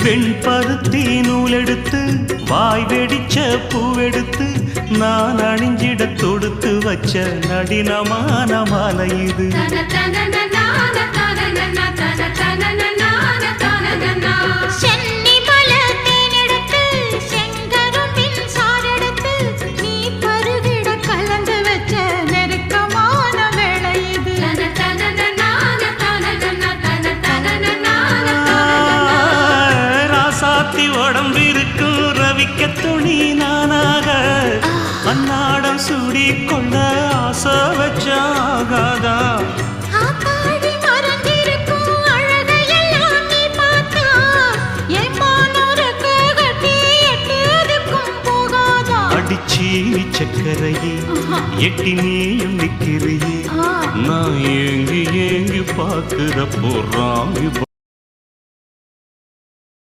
வெண்பருத்தி நூலெடுத்து வாய் வெடிச்ச பூவெடுத்து நான் அணிஞ்சிட தொடுத்து வச்ச நடினமான மாலை இது. உடம்பிருக்கும் ரவிக்க துணி நானாக அன்னாடம் சூடி கொண்ட ஆசை வச்சாகாதா. அடிச்சீனி சக்கரையே எட்டி நீயும் நிக்கிறியே நான் ஏங்கி ஏங்கி பார்க்கிறப்போ ராமி